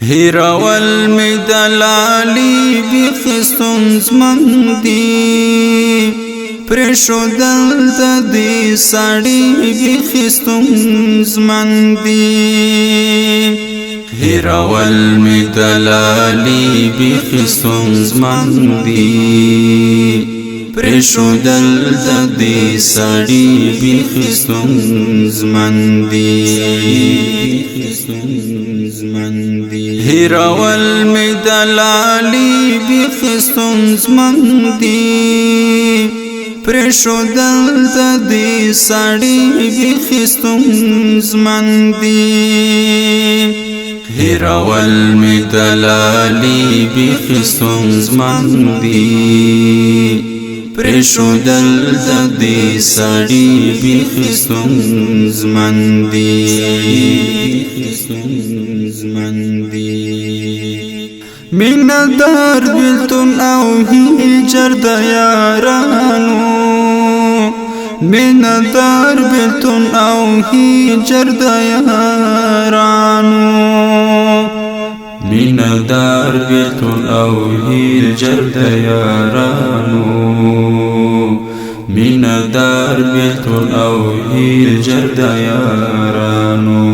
هیرول می دلالی بیخستون زمن دی پرشودل د دې ساړي بیخستون زمن دی هیرول می دلالی بیخستون زمن دی پرشودل د دې ساړي بیخستون زمن دی هیرول می دلالی بیخستون زمن دی پرشودل د دې ساړي بیخستون زمن دی هیرول می دلالی بیخستون زمن دی پرشودل د دې ساړي بیخستون زمن دی مینا دار بلتون او هجر د یارانو مینا دار بلتون او هجر د یارانو مینا دار بلتون او هجر د یارانو مینا دار بلتون او هجر د یارانو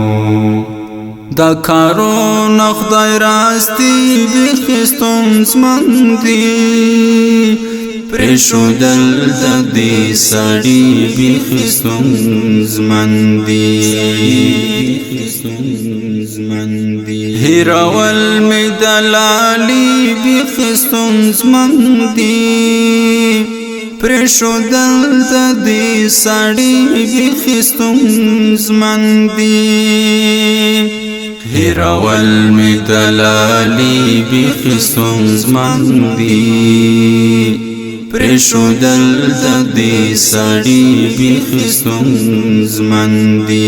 دا کارونه خدای راستی بیخستون زمن دی پرشودل د دې ساړي بیخستون زمن دی هیرول می دلالی بیخستون زمن دی پرشودل د دې ساړي بیخستون زمن دی هیرول می دلالی بیخستون زمن دی پرشودل د دې ساړي بیخستون زمن دی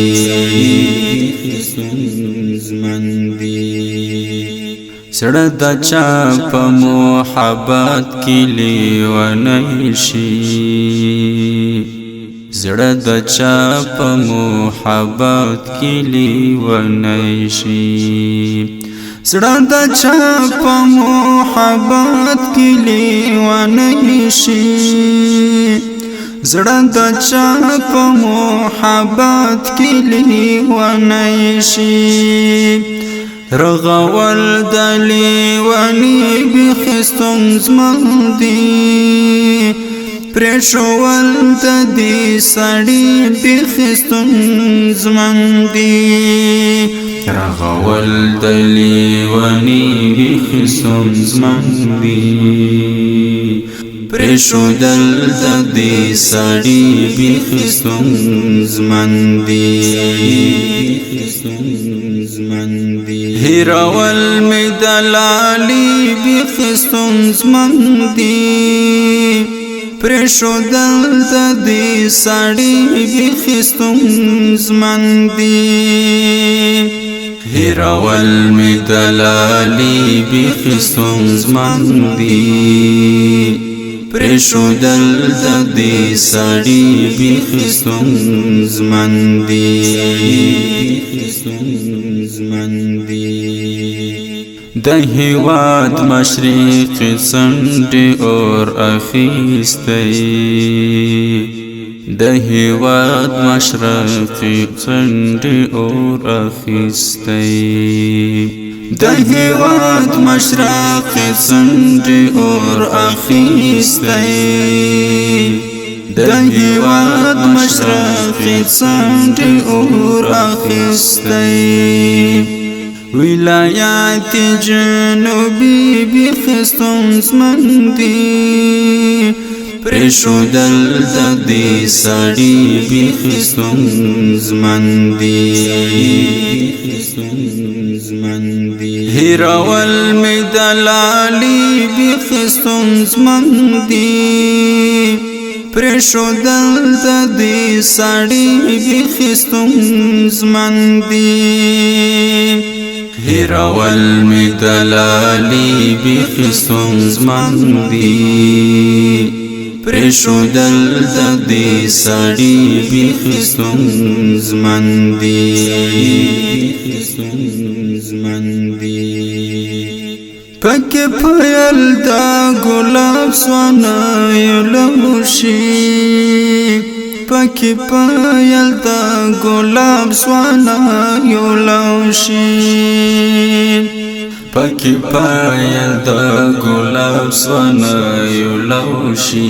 سړه د چا په محبت کې لیونی شي زړه د چا په محبت کې لیونی شي زړه د چا په محبت کې لیونی شي زړه د چا په محبت کې لیونی شي رغول دلی ونی بیخستون زمن دی پرشول د دې ساړي بیخستون زمن دی رغول دلی ونی بیخستون زمن دی پرشودل د دې ساړي بیخستون زمن دی هیرول می دلالی بیخستون زمن دی پرشودل د دې ساړي بیخستون زمن دی هیرول می دلالی بیخستون زمن دی پرشودل د دې ساړي بیخستون زمن دی د هیواد مشرق څنډې اور اخیستی د هیواد مشرق څنډې اور اخیستی د هیواد مشرق څنډې اور اخیستی د هیواد مشرق څنډې اور اخیستی ولایات جنوبی بیخستون زمن دی پرشودل د دې ساړي بیخستون زمن دی هیرول می دلالی بیخستون زمن دی پرشودل د دې ساړي بیخستون زمن دی هیرول می دلالی بیخستون زمن دی پرېښودل د دې سړي بیخي ستونزمن دي پکې پیل د ګلاب سوانایو شي پکې پیل د ګلاب سوانایو شي پکې پیل د ګلاب سوانایو شي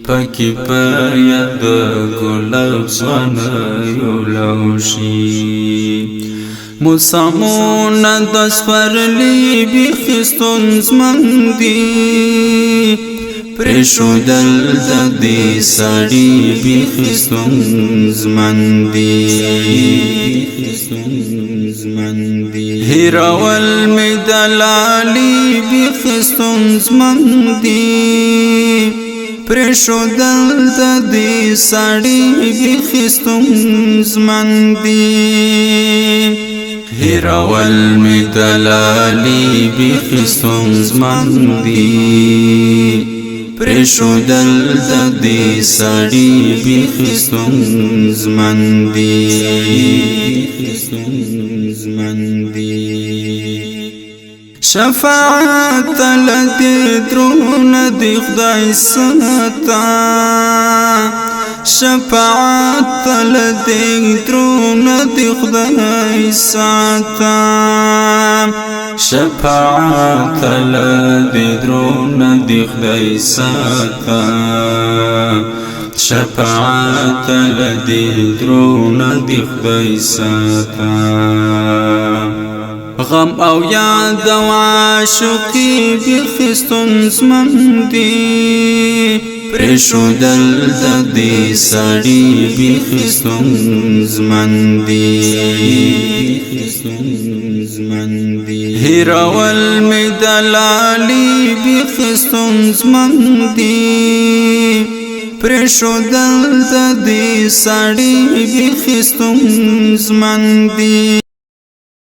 پکې پیل د ګلاب سوانایو شي موسمون د سپرلی بیخي ستونزمن دي پرېښودل د دې سړي بیخي ستونزمن دي هېرول مې د لالي بیخي ستونزمن دي پرېښودل د دې سړي بیخي ستونزمن دي هېرول مې د لالي بیخي ستونزمن دي پرېښودل د دې سړي بیخي ستونزمن دي شفاعت له دې درونه د خدای ستا شفاعت له دې درونه د خدای ستا شفاعت له دې درونه د خدای ستا شفاعت له دې درونه د خدای ستا غم او یاد او عاشقي بیخي ستونزمن دي پرېښودل د دې سړي بیخي ستونزمن دي هېرول مې د لالي بیخي ستونزمن دي پرېښودل د دې سړي بیخي ستونزمن دي